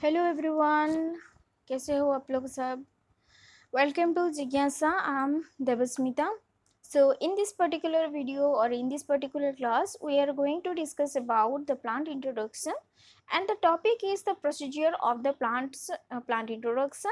Hello everyone, कैसे हो आप लोग सब। वेलकम टू जिज्ञासा। I am Devasmita. So in this particular video or in this particular class we are going to discuss about the plant introduction, and the topic is the procedure of the plant introduction,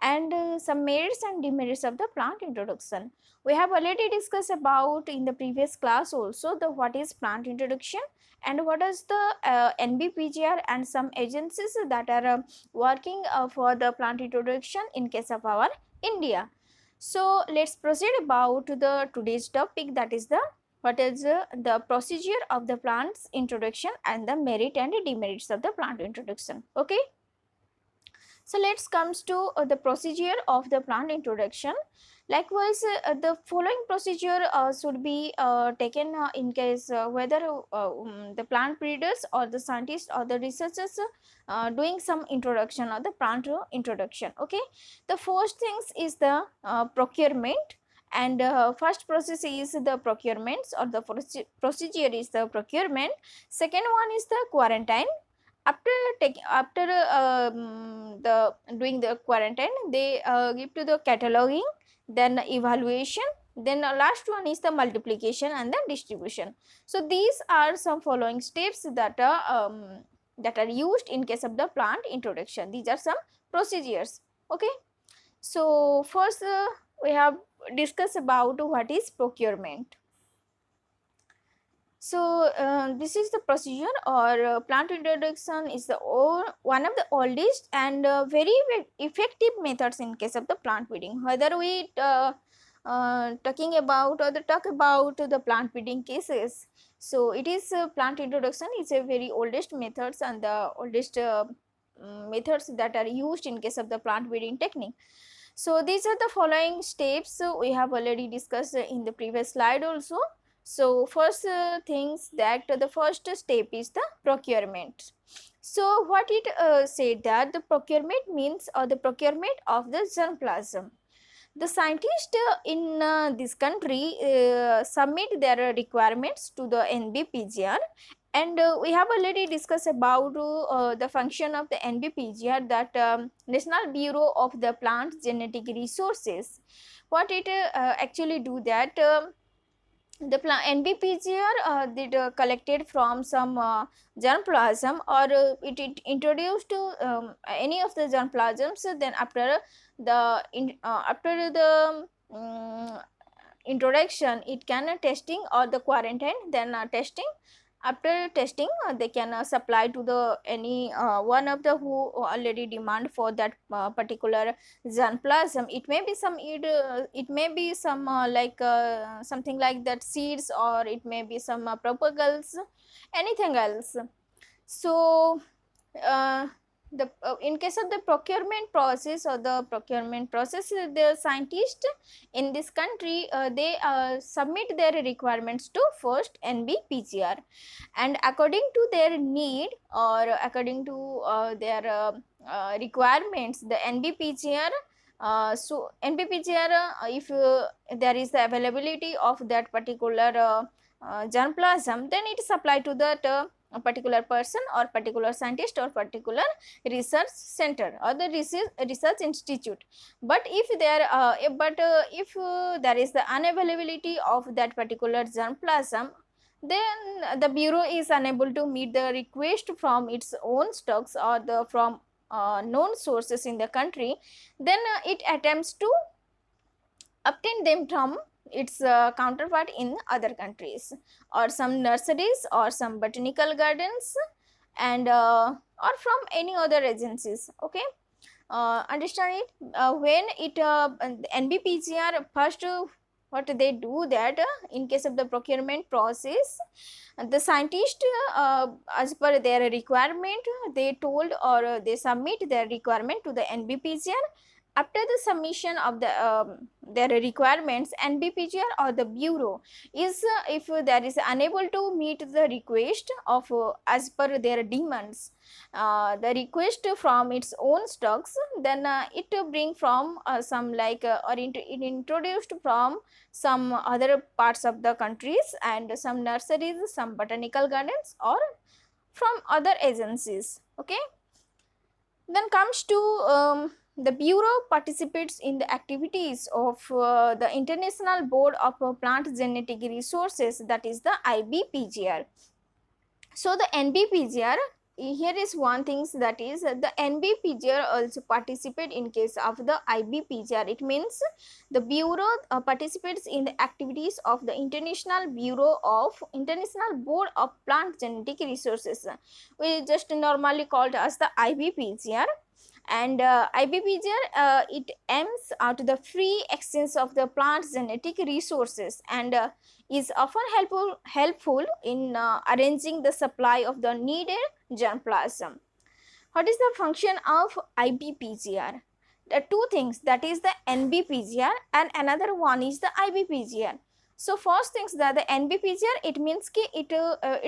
and some merits and demerits of the plant introduction. We have already discussed about in the previous class also the what is plant introduction and what is the NBPGR and some agencies that are working for the plant introduction in case of our India. So let's proceed about the today's topic, that is the what is the procedure of the plant's introduction and the merit and demerits of the plant introduction. Okay. So let's comes to the procedure of the plant introduction. Likewise, the following procedure should be taken in case whether the plant breeders or the scientists or the researchers doing some introduction or the plant introduction. Okay, the first things is the procurement, and first process is the procurements or the procedure is the procurement. Second one is the quarantine. After the doing the quarantine, they give to the cataloging, then evaluation, then last one is the multiplication and the distribution. So these are some following steps that are used in case of the plant introduction. These are some procedures. Okay, so first we have discussed about what is procurement. So this is the procedure or plant introduction is the one of the oldest and very effective methods in case of the plant breeding. Whether we talking about or the talk about the plant breeding cases, so it is plant introduction is a very oldest methods and the oldest methods that are used in case of the plant breeding technique. So these are the following steps we have already discussed in the previous slide also. So first things that the first step is the procurement. So what it said that the procurement means or the procurement of the germplasm. The scientists in this country submit their requirements to the NBPGR, and we have already discussed about the function of the NBPGR, that National Bureau of the Plant Genetic Resources. What it actually do that the NBPGR did collected from some germplasm, or it introduced to any of the germplasms. Then after the introduction, it can testing or the quarantine, then testing. After testing, they can supply to the any one of the who already demand for that particular germplasm. It may be some it may be some something like that seeds, or it may be some propagals, anything else. So uh, the in case of the procurement process or the procurement process, the scientists in this country they submit their requirements to first NBPGR, and according to their need or according to their requirements, the NBPGR so NBPGR, if there is the availability of that particular germplasm, then it is applied to that a particular person or particular scientist or particular research center or the research institute. But if there if there is the unavailability of that particular germplasm, then the bureau is unable to meet the request from its own stocks or the from known sources in the country, then it attempts to obtain them from its counterpart in other countries, or some nurseries or some botanical gardens, and or from any other agencies. Okay, understand it. When it NBPGR first what they do that in case of the procurement process, the scientist as per their requirement, they told or they submit their requirement to the NBPGR. After the submission of the their requirements, NBPGR or the bureau is if there is unable to meet the request of as per their demands, the request from its own stocks, then it bring from some or it introduced from some other parts of the countries and some nurseries, some botanical gardens, or from other agencies. Okay, Then comes to the Bureau participates in the activities of the International Board of Plant Genetic Resources, that is the IBPGR. So the NBPGR, here is one thing, that is the NBPGR also participate in case of the IBPGR. It means the Bureau participates in the activities of the International Board of Plant Genetic Resources, we just normally called as the IBPGR. And IBPGR, it aims at the free exchange of the plant genetic resources, and is often helpful in arranging the supply of the needed germplasm. What is the function of IBPGR? The two things, that is the NBPGR and another one is the IBPGR. So first things, that the NBPGR, it means ki it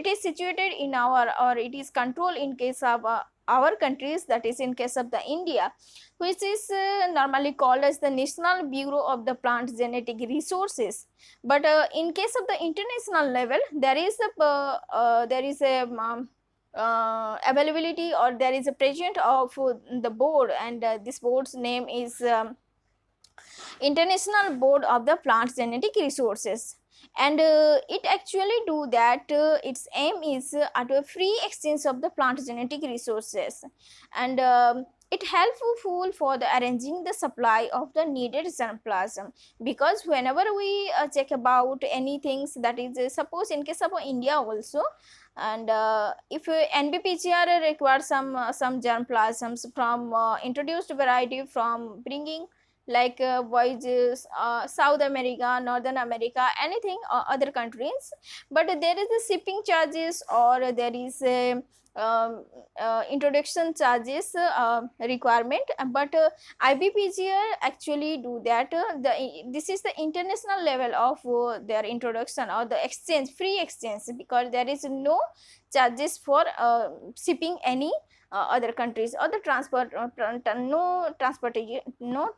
is situated in our, or it is controlled in case of our countries, that is in case of the India, which is normally called as the National Bureau of the Plant Genetic Resources. But in case of the international level, there is a availability, or there is a president of the board, and this board's name is International Board of the Plant Genetic Resources. And it actually do that, its aim is at a free exchange of the plant genetic resources, and it helpful for the arranging the supply of the needed germplasm. Because whenever we check about anything, that is suppose in case of India also, and if NBPGR requires some germplasms from introduced variety from bringing, like voyages, South America, Northern America, anything, other countries, but there is a shipping charges, or there is a introduction charges requirement, but IBPGR actually do that. This is the international level of their introduction or the exchange, free exchange, because there is no charges for shipping any other countries, or the no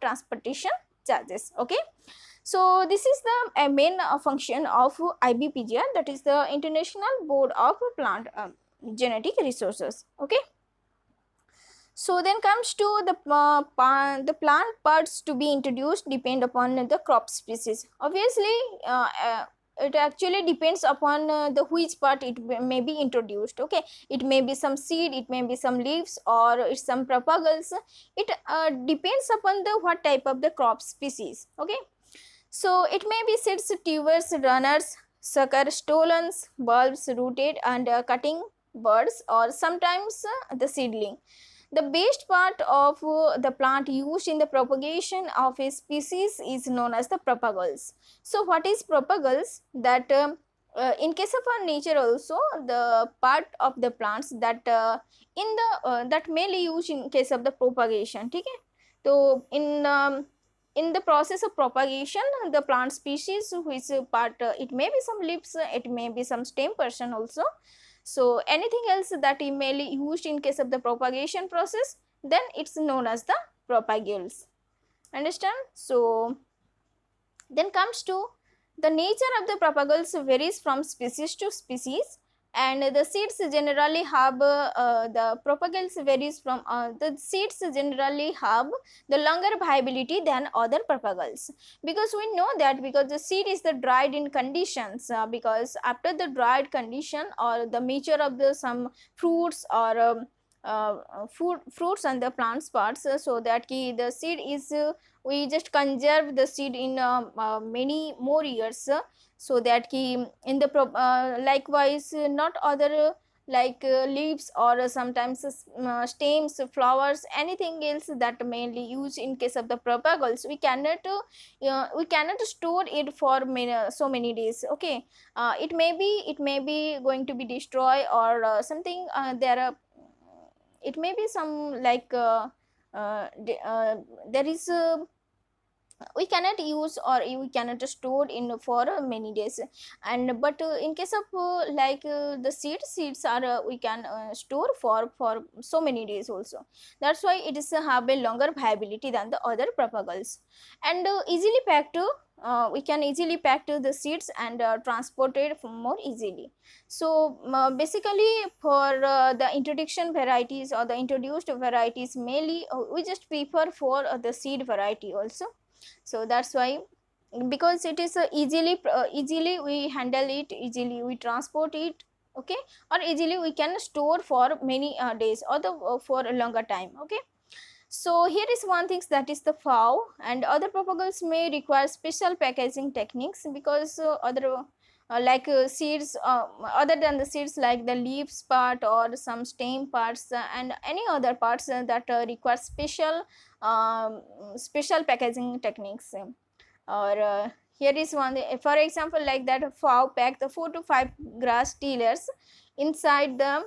transportation charges. Okay, so this is the main function of IBPGR, that is the International Board of Plant Genetic Resources. Okay, so then comes to the plant parts to be introduced depend upon the crop species. Obviously it actually depends upon the which part it may be introduced. Okay, it may be some seed, it may be some leaves, or it's some propagules. It depends upon the what type of the crop species. Okay, so it may be seeds, tubers, runners, sucker, stolons, bulbs, rooted and cutting buds, or sometimes the seedling. The best part of the plant used in the propagation of a species is known as the propagules. So what is propagules? That in case of our nature also, the part of the plants that that mainly used in case of the propagation. Okay, so in the process of propagation, the plant species which part, it may be some leaves, it may be some stem portion also. So anything else that is mainly used in case of the propagation process, then it's known as the propagules. Understand? So then comes to the nature of the propagules varies from species to species, and the seeds generally have the propagules varies from the seeds generally have the longer viability than other propagules, because we know that, because the seed is the dried in conditions, because after the dried condition or the mature of the some fruits or fruits and the plants parts, so that the seed is we just conserve the seed in many more years, so that in the likewise not other like leaves or sometimes stems, flowers, anything else that mainly used in case of the propagules, we cannot store it for so many days. Okay, it may be going to be destroyed, or something there are, it may be some like there is we cannot use or we cannot store in for many days. And but in case of the seeds are we can store for so many days also. That's why it is have a longer viability than the other propagals. And easily packed, we can easily pack to the seeds and transport it more easily. So basically for the introduction varieties or the introduced varieties, mainly we just prefer for the seed variety also. So that's why, because it is easily we handle it, easily we transport it, okay, or easily we can store for many days or the for a longer time, okay. So here is one thing, that is the FAO, and other propagals may require special packaging techniques, because other seeds, other than the seeds, like the leaves part or some stem parts and any other parts that require special packaging techniques. Or here is one, for example, like that FAO pack the 4 to 5 grass tillers inside the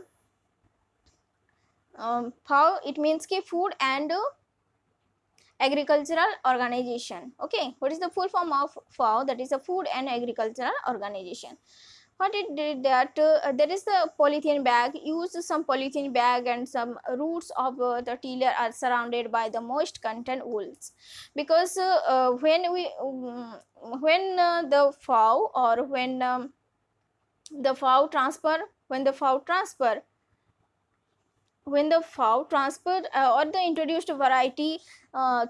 FAO, it means ki food and agricultural organization, okay. What is the full form of FAO? That is a food and agricultural organization. What it did, that there is the polythene bag, use some polythene bag, and some roots of the tiller are surrounded by the moist content wools, because when the FAO, or when the FAO transfer, when the FAO transfer when the FAO transferred or the introduced variety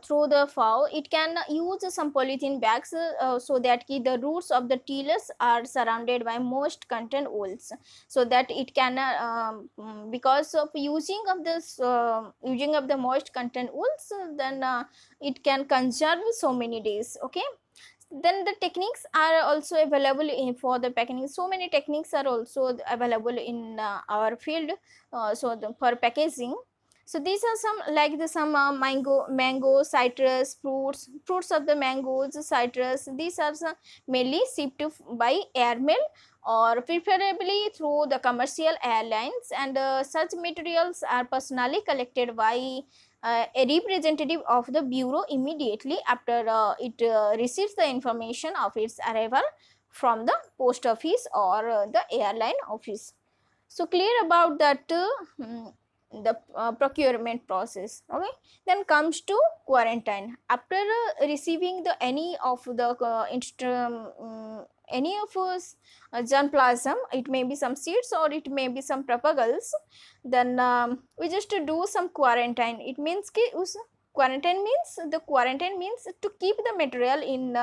through the FAO, it can use some polythene bags so that the roots of the tillers are surrounded by moist content wools, so that it can because of using of this using of the moist content wools, then it can conserve so many days, okay. Then the techniques are also available in for the packaging. So many techniques are also available in our field, for packaging. So these are some, like the some mango, citrus, fruits of the mangoes, citrus, these are some mainly shipped by airmail or preferably through the commercial airlines, and such materials are personally collected by a representative of the bureau immediately after it receives the information of its arrival from the post office or the airline office. So clear about that the procurement process, okay. Then comes to quarantine. After receiving the any of the any of germplasm, it may be some seeds or it may be some propagals, then we just do some quarantine. It means quarantine means to keep the material in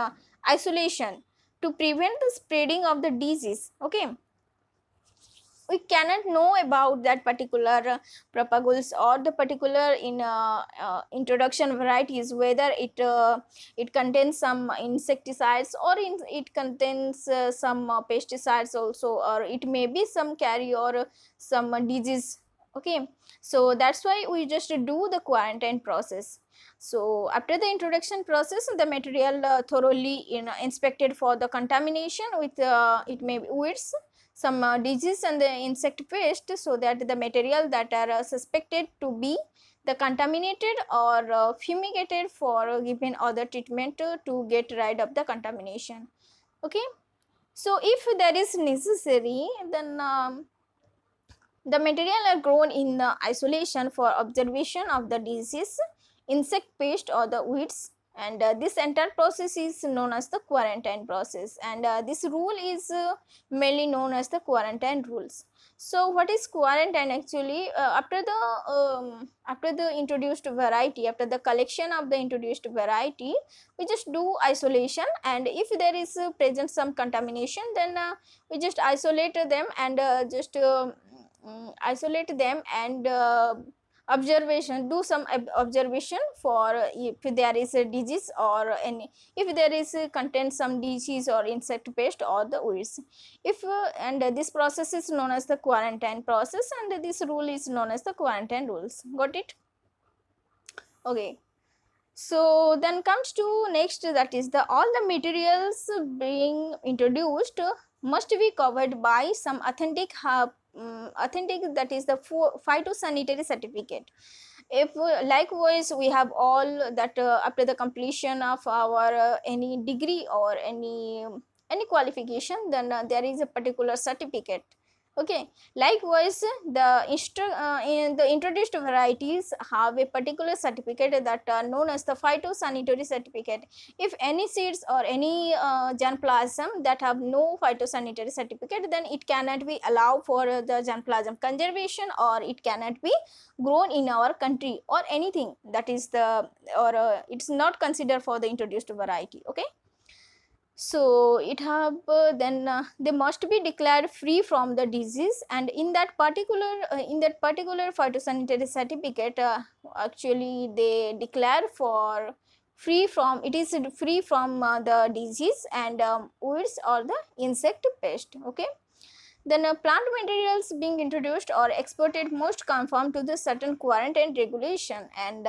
isolation to prevent the spreading of the disease, okay. We cannot know about that particular propagules or the particular in introduction varieties, whether it contains some insecticides or it contains some pesticides also, or it may be some carry or some disease, okay. So that's why we just do the quarantine process. So after the introduction process, the material thoroughly inspected for the contamination with it may be weeds, some disease and the insect pest, so that the material that are suspected to be the contaminated or fumigated for given other treatment to get rid of the contamination, okay. So if there is necessary, then the material are grown in isolation for observation of the disease, insect pest or the weeds, and this entire process is known as the quarantine process, and this rule is mainly known as the quarantine rules. So what is quarantine actually? After the introduced variety, after the collection of the introduced variety, we just do isolation, and if there is present some contamination, then we just isolate them and isolate them and observation, do some observation for if there is a disease or any, if there is contain some disease or insect pest or the weeds. If and this process is known as the quarantine process, and this rule is known as the quarantine rules. Got it? Okay. So then comes to next, that is the all the materials being introduced must be covered by some authentic, that is the phytosanitary certificate. If likewise we have all that after the completion of our any degree or any qualification, then there is a particular certificate. Okay, likewise in the introduced varieties have a particular certificate that are known as the phytosanitary certificate. If any seeds or any germplasm that have no phytosanitary certificate, then it cannot be allowed for the germplasm conservation, or it cannot be grown in our country, or anything that is the, or it's not considered for the introduced variety. Okay, so it have then they must be declared free from the disease, and in that particular phytosanitary certificate, actually they declare for free from, it is free from the disease and weeds or the insect pest. Okay, then plant materials being introduced or exported must conform to the certain quarantine regulation, and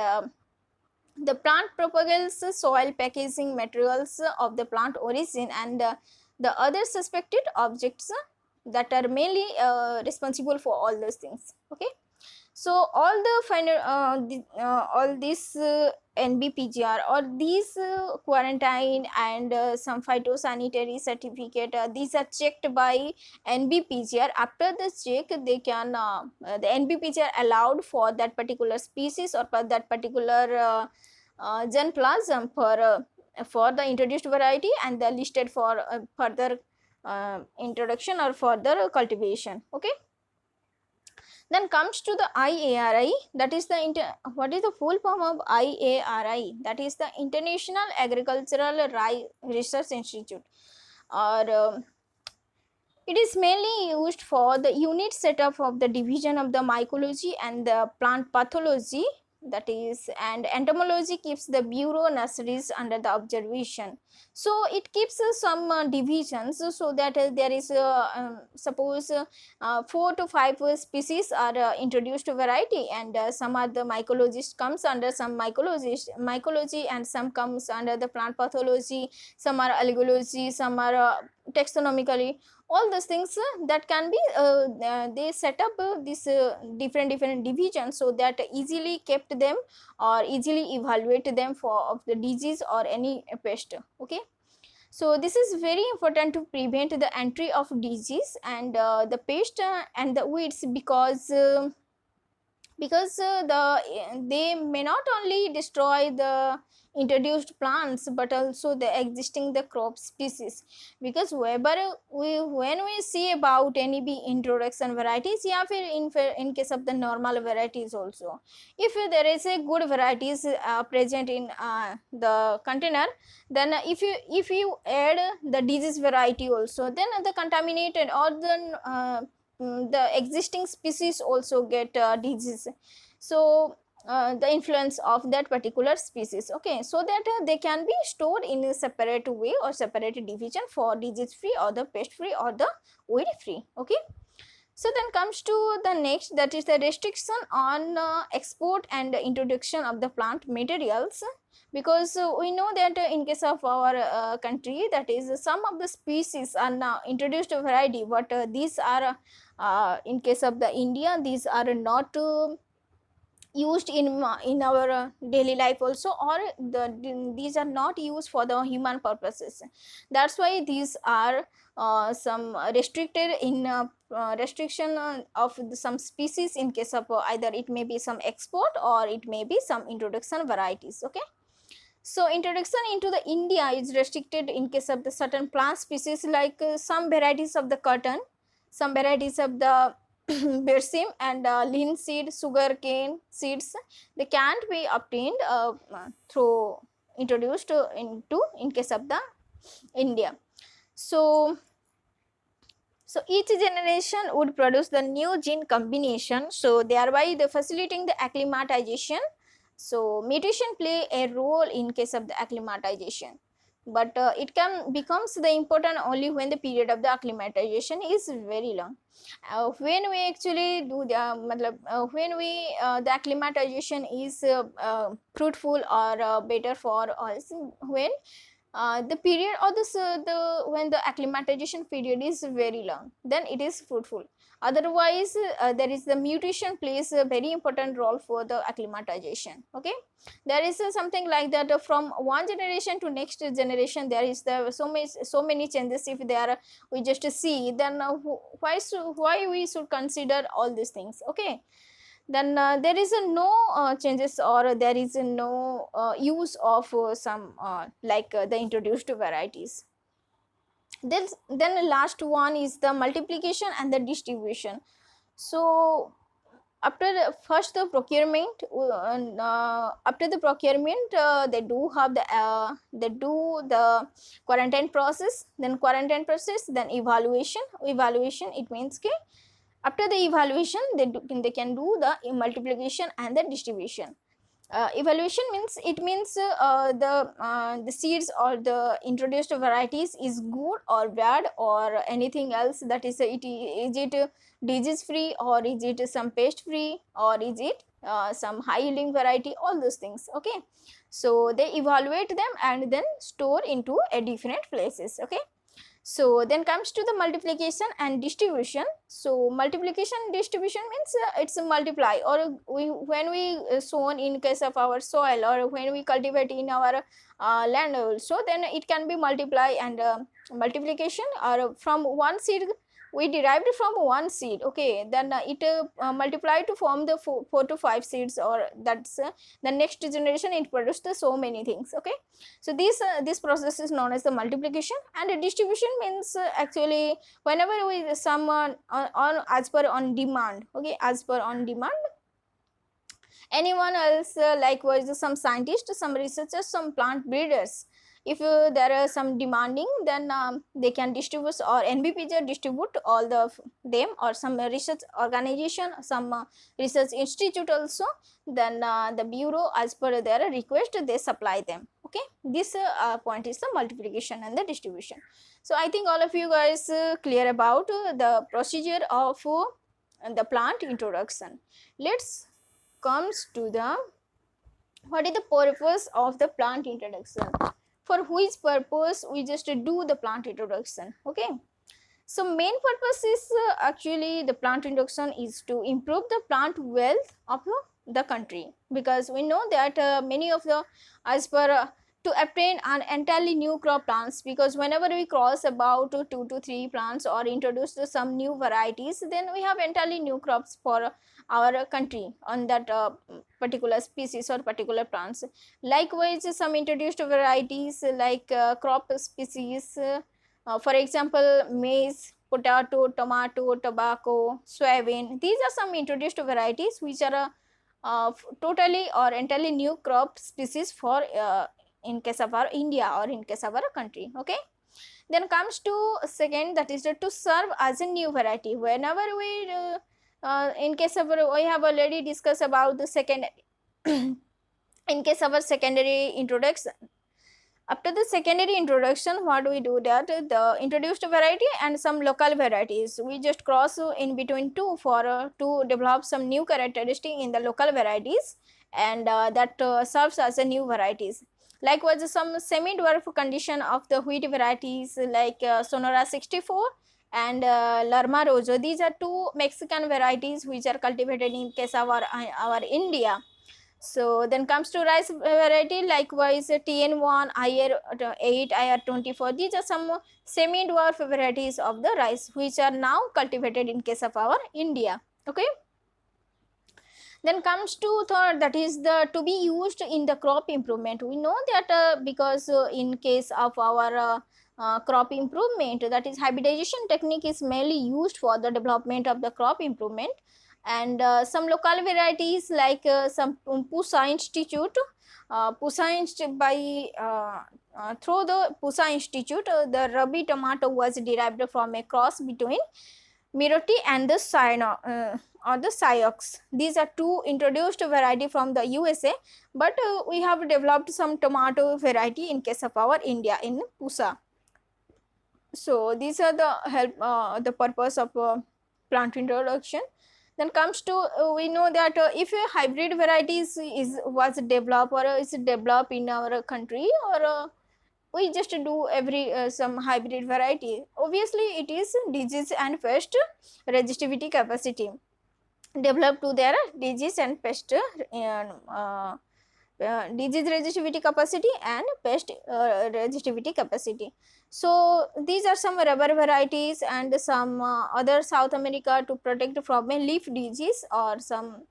the plant propagates soil packaging materials of the plant origin, and the other suspected objects that are mainly responsible for all those things. Okay, so all the final all these NBPGR or these quarantine and some phytosanitary certificate, these are checked by NBPGR. After the check, they can the NBPGR allowed for that particular species or for that particular germplasm for the introduced variety, and they listed for further introduction or further cultivation. Okay, then comes to the IARI, that is the what is the full form of IARI? That is the International Agricultural Research Institute, or it is mainly used for the unit setup of the division of the mycology and the plant pathology, that is, and entomology keeps the bureau nurseries under the observation. So it keeps some divisions, so that there is suppose 4 to 5 species are introduced to variety, and some are the mycologist comes under some mycology, and some comes under the plant pathology, some are algology, some are taxonomically. All those things that can be they set up this different divisions, so that easily kept them or easily evaluate them for of the disease or any pest. Okay, so this is very important to prevent the entry of disease and the pest and the weeds, because they may not only destroy the introduced plants but also the existing the crop species. Because whenever when we see about any bee introduction varieties, yeah, in case of the normal varieties also, if there is a good varieties present in the container, then if you add the disease variety also, then the contaminated or the existing species also get disease. So the influence of that particular species. Okay, so that they can be stored in a separate way or separate division for disease free or the pest free or the weed free. Okay, so then comes to the next, that is the restriction on export and introduction of the plant materials. Because we know that in case of our country, that is some of the species are now introduced to variety, but these are in case of the India, these are not used in our daily life also, or these are not used for the human purposes. That's why these are some restricted in restriction of some species in case of either it may be some export or it may be some introduction varieties. Okay, so introduction into the India is restricted in case of the certain plant species, like some varieties of the cotton, some varieties of the bersim and linseed, sugar cane seeds. They can't be obtained through introduced into in case of the India. So each generation would produce the new gene combination, so thereby the facilitating the acclimatization. So mutation play a role in case of the acclimatization, but it can becomes the important only when the period of the acclimatization is very long. When we actually do the when we the acclimatization is fruitful or better for us, when the period or the when the acclimatization period is very long, then it is fruitful. Otherwise there is the mutation plays a very important role for the acclimatization. Okay, there is something like that from one generation to next generation there is the so many changes. If they are we just see, then why we should consider all these things. Okay, then there is no changes, or there is no use of some like the introduced varieties. Then the last one is the multiplication and the distribution. So after first the procurement, after the procurement they do the quarantine process, then quarantine process, then evaluation. It means ke after the evaluation they can do the multiplication and the distribution. Evaluation means it means the seeds or the introduced varieties is good or bad or anything else, that is is it disease free, or is it some pest free, or is it some high yielding variety, all those things. Okay, so they evaluate them and then store into a different places. Okay, so then comes to the multiplication and distribution. So multiplication and distribution means it's a multiply, or when we sown in case of our soil, or when we cultivate in our land also, then it can be multiply and multiplication, or from one seed we derived from one seed. Okay, then it multiply to form the 4 to 5 seeds, or that's the next generation it produced so many things. Okay, so this process is known as the multiplication. And the distribution means actually whenever we someone on as per on demand. Okay, as per on demand, anyone else likewise some scientists, some researchers, some plant breeders, if there are some demanding, then they can distribute, or NBPJ distribute all the them, or some research organization, some research institute also, then the bureau as per their request they supply them. Okay, this point is the multiplication and the distribution. So I think all of you guys clear about the procedure of the plant introduction. Let's comes to the what is the purpose of the plant introduction, for which purpose we just do the plant introduction. Okay, so main purpose is actually the plant introduction is to improve the plant wealth of the country, because we know that many of the as per to obtain an entirely new crop plants, because whenever we cross about 2 to 3 plants or introduce some new varieties, then we have entirely new crops for our country on that particular species or particular plants. Likewise some introduced varieties like crop species, for example maize, potato, tomato, tobacco, soybean, these are some introduced varieties which are totally or entirely new crop species for in case of our India or in case of our country. Okay, then comes to second, that is to serve as a new variety. Whenever we in case of we have already discussed about the second in case of our secondary introduction. After the secondary introduction, what do we do, that the introduced variety and some local varieties we just cross in between two for to develop some new characteristic in the local varieties, and that serves as a new varieties. Likewise some semi-dwarf condition of the wheat varieties like Sonora 64 and Lerma Rojo. These are two Mexican varieties which are cultivated in case of our India. So then comes to rice variety, likewise TN1, IR8, IR24. These are some semi-dwarf varieties of the rice which are now cultivated in case of our India. Okay. Then comes to third, that is the to be used in the crop improvement. We know that because in case of our crop improvement, that is hybridization technique is mainly used for the development of the crop improvement, and some local varieties like some Pusa Institute, by through the Pusa Institute, the Rabi tomato was derived from a cross between Miroti and the or the Siox. These are two introduced variety from the USA, but we have developed some tomato variety in case of our India in Pusa. So these are the the purpose of plant introduction. Then comes to we know that if a hybrid varieties is was developed or is developed in our country, or we just do every some hybrid variety. Obviously it is disease and pest resistivity capacity, developed to their disease and pest disease resistivity capacity and pest resistivity capacity. So these are some rubber varieties and some other South America to protect from a leaf disease, or some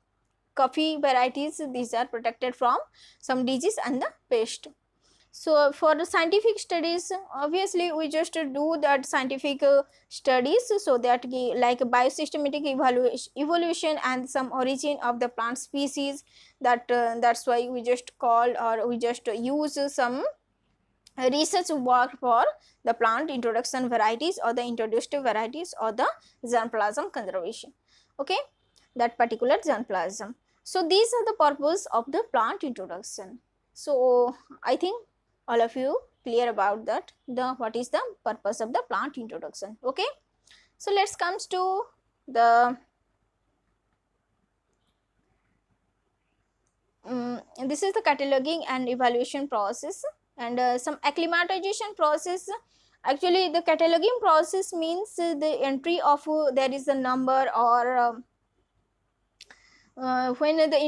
coffee varieties, these are protected from some disease and the pest. So for the scientific studies, obviously we just do that scientific studies, so that like biosystematic evolution and some origin of the plant species, that that's why we just call, or we just use some research work for the plant introduction varieties or the introduced varieties or the germplasm conservation. Okay, that particular germplasm. So these are the purpose of the plant introduction. So I think all of you clear about that, the what is the purpose of the plant introduction. Okay, so let's comes to the this is the cataloging and evaluation process, and some acclimatization process. Actually the cataloging process means the entry of there is a number, or when the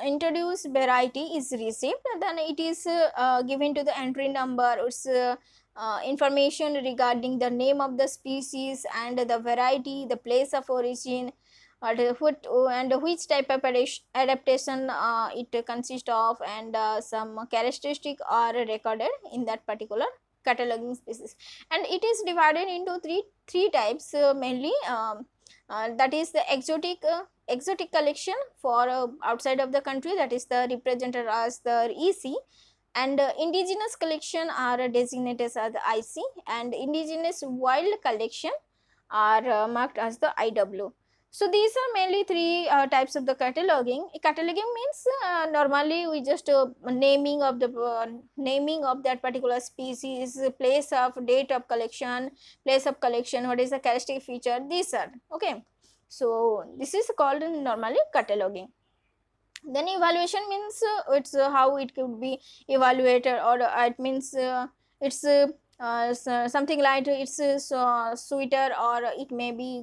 introduced variety is received, then it is given to the entry number, its information regarding the name of the species and the variety, the place of origin, what and which type of adaptation it consists of, and some characteristic are recorded in that particular cataloging species. And it is divided into three types mainly, that is the exotic collection for outside of the country, that is the represented as the EC, and indigenous collection are designated as the IC, and indigenous wild collection are marked as the IW. So these are mainly three types of the cataloging. Cataloging means normally we just naming of that particular species, place of date of collection, place of collection, what is the characteristic feature, these are okay. So this is called normally cataloging. Then evaluation means it's how it could be evaluated, or it means it's something like it's sweeter, or it may be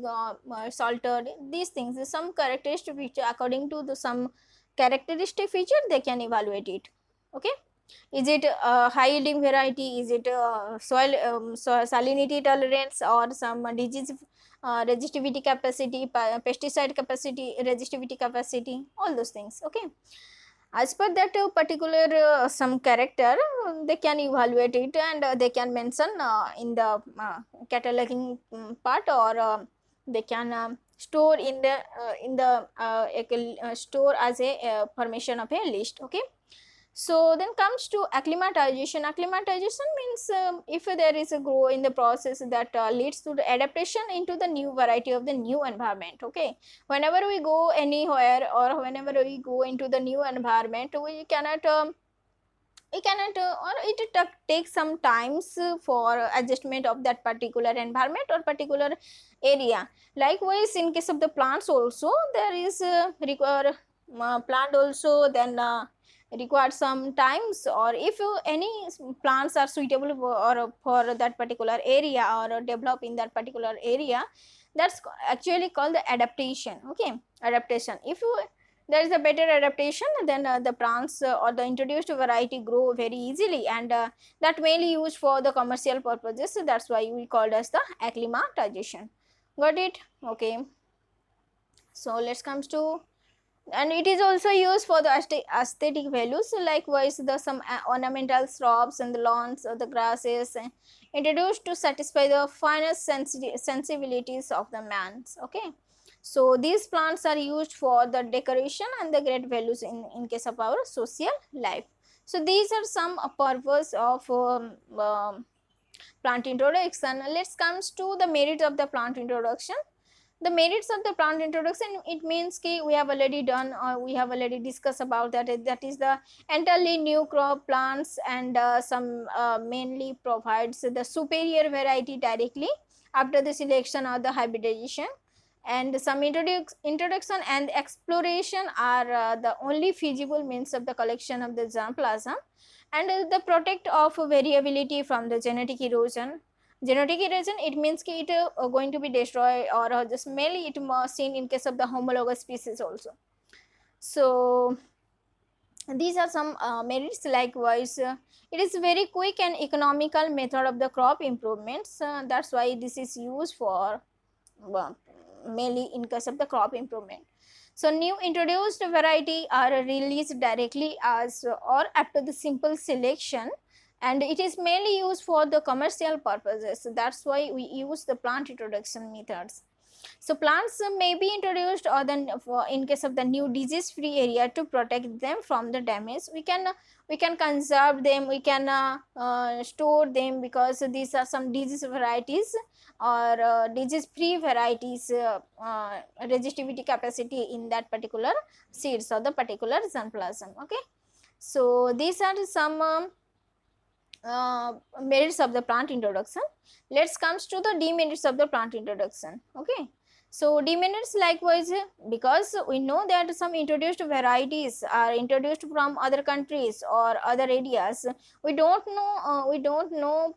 salted, these things, some characteristic feature, according to the some characteristic feature they can evaluate it. Okay, is it a high yielding variety, is it soil salinity tolerance, or some disease resistivity capacity, pesticide capacity, resistivity capacity, all those things. Okay, as per that particular some character, they can evaluate it, and they can mention in the cataloging part, or they can store in the store as a formation of a list. Okay, so then comes to acclimatization. Acclimatization means if there is a grow in the process that leads to the adaptation into the new variety of the new environment. Okay, whenever we go anywhere, or whenever we go into the new environment, we cannot or it takes some times for adjustment of that particular environment or particular area. Likewise in case of the plants also, there is require plant also then require some times, or if any plants are suitable for that particular area, or develop in that particular area, that's actually called the adaptation. Okay, adaptation. If you there is a better adaptation, then the plants or the introduced variety grow very easily, and that mainly used for the commercial purposes. So that's why we called as the acclimatization. Got it? Okay, so let's comes to, and it is also used for the aesthetic values. So likewise the some ornamental shrubs and the lawns or the grasses introduced to satisfy the finest sensibilities of the man's. Okay, so these plants are used for the decoration and the great values in case of our social life. So these are some purpose of plant introduction. Let's comes to the merits of the plant introduction. The merits of the plant introduction, it means ki we have already done, or we have already discussed about that, that is the entirely new crop plants, and some mainly provides the superior variety directly after the selection or the hybridization. and some introduction and exploration are the only feasible means of the collection of the germplasm, and the protect of variability from the genetic erosion. Genetic erosion, it means ki it going to be destroyed, or just mainly it seen in case of the homologous species also. So these are some merits. Likewise, it is very quick and economical method of the crop improvements, that's why this is used for mainly in case of the crop improvement. So new introduced variety are released directly as or after the simple selection, and it is mainly used for the commercial purposes. So that's why we use the plant introduction methods. So plants may be introduced, or then in case of the new disease free area, to protect them from the damage. We can conserve them, we can store them, because these are some disease varieties or disease free varieties, resistivity capacity in that particular seeds or the particular germplasm. Okay, so these are some merits of the plant introduction. Let's comes to the demerits of the plant introduction. Okay, so demerits, likewise, because we know that some introduced varieties are introduced from other countries or other areas, we don't know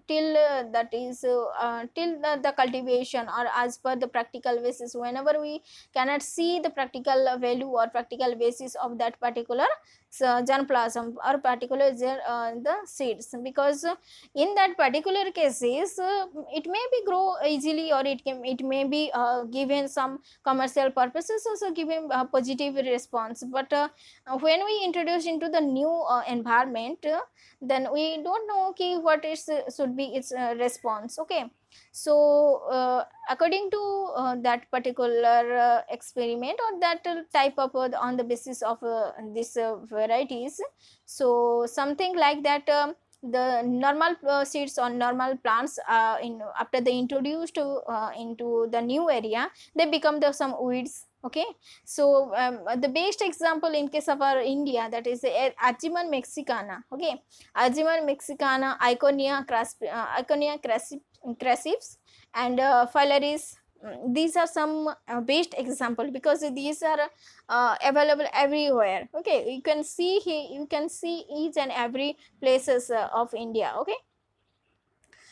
till that is till the cultivation, or as per the practical basis, whenever we cannot see the practical value or practical basis of that particular germplasm or particular the seeds, because in that particular cases it may be grow easily, or it may be given some commercial purposes, also given a positive response. But when we introduce into the new environment, then we don't know okay, what is should be its response. Okay, so according to that particular experiment, or that type of on the basis of this varieties, so something like that, the normal seeds or normal plants in after they introduced into the new area, they become the some weeds. Okay, so the best example in case of our India, that is Ageman mexicana. Okay, Ageman mexicana, Iconia crassifs, and Phalaris. These are some best example, because these are available everywhere. Okay, you can see here, you can see each and every places of India. Okay,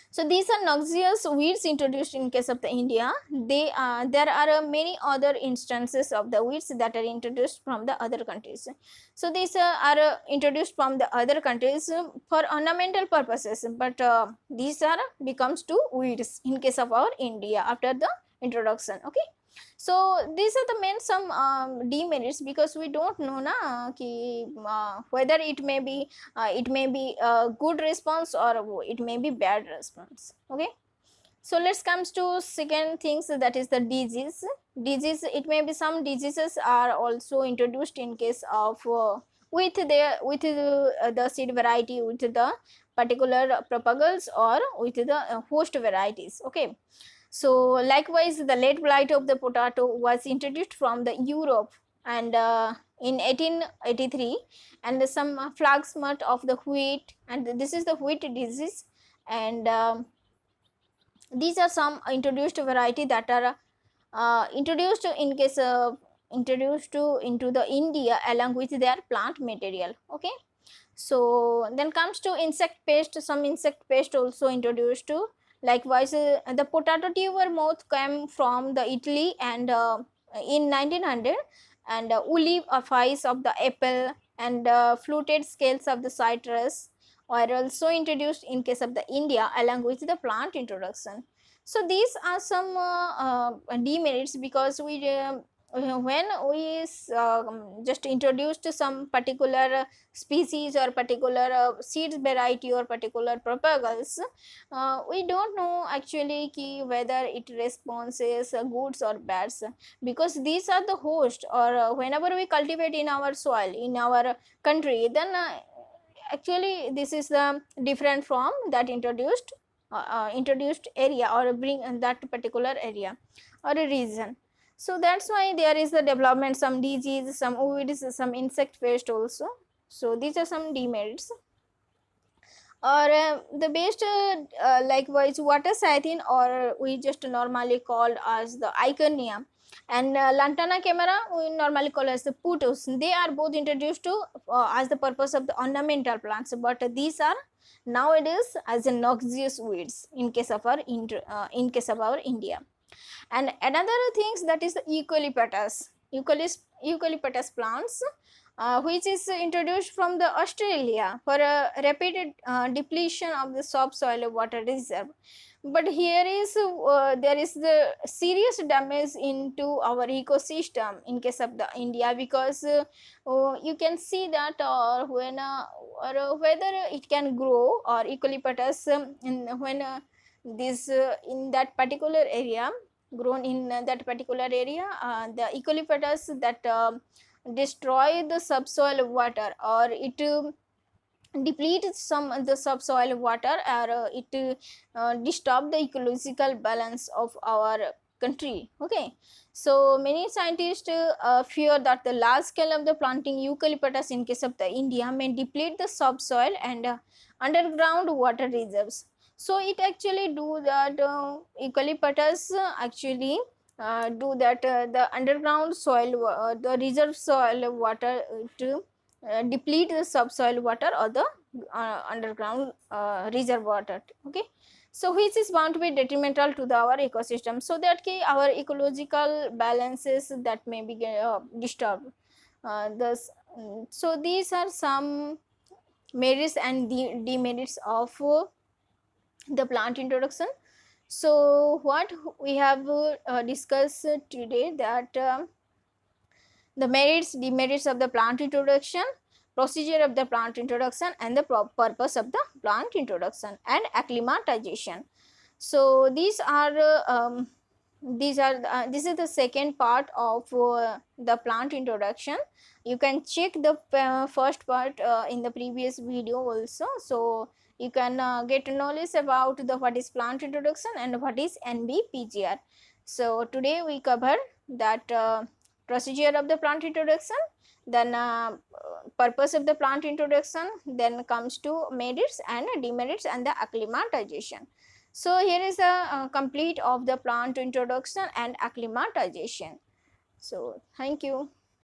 so these are noxious weeds introduced in case of the India. There are many other instances of the weeds that are introduced from the other countries. So these are introduced from the other countries for ornamental purposes, but these are becomes to weeds in case of our India after the introduction. Okay, so these are the main some demerits, because we don't know na ki whether it may be a good response or it may be bad response. Okay, so let's comes to second things, that is the disease. It may be some diseases are also introduced in case of with the seed variety, with the particular propagules, or with the host varieties. Okay, so likewise, the late blight of the potato was introduced from the Europe, and in 1883, and some flag smut of the wheat, and this is the wheat disease, and these are some introduced variety that are introduced in case introduced to into the India along with their plant material. Okay, so then comes to insect pest, some insect pest also introduced to. Likewise, the potato tuber moth came from the Italy, and in 1900, and woolly aphids of the apple, and fluted scales of the citrus were also introduced in case of the India along with the plant introduction. So these are some demerits, because we when we just introduced some particular species or particular seeds variety or particular propagules, we don't know actually ki whether it responses goods or bads, because these are the host, or whenever we cultivate in our soil in our country, then actually this is the different from that introduced area, or bring in that particular area or a region. So that's why there is the development some disease, some weeds, some insect pest also. So these are some demerits. or the best likewise water cythine, or we just normally called as the Iconium, and Lantana camera we normally call as the Putus. They are both introduced to as the purpose of the ornamental plants, but these are nowadays as a noxious weeds in case of our India. And another things, that is the eucalyptus plants, which is introduced from the Australia for a rapid depletion of the subsoil water reserve. But here is there is the serious damage into our ecosystem in case of the India, because you can see that when or whether it can grow or eucalyptus when this in that particular area, grown in that particular area, the eucalyptus that destroy the subsoil water, or it depletes some of the subsoil water, or it disturb the ecological balance of our country. Okay, so many scientists fear that the large scale of the planting eucalyptus in case of the India may deplete the subsoil and underground water reserves. So it actually do that, eucalyptus actually do that, the underground soil, the reserve soil water to deplete the subsoil water or the underground reserve water. Okay, so which is bound to be detrimental to our ecosystem, so that our ecological balances that may be disturbed. So these are some merits and demerits of the plant introduction. So what we have discussed today, that the merits, demerits of the plant introduction, procedure of the plant introduction, and the purpose of the plant introduction, and acclimatization. So these are this is the second part of the plant introduction. You can check the first part in the previous video also, so you can get knowledge about the what is plant introduction and what is NBPGR. So today we cover that procedure of the plant introduction, then purpose of the plant introduction, then comes to merits and demerits and the acclimatization. So here is a complete of the plant introduction and acclimatization. So thank you.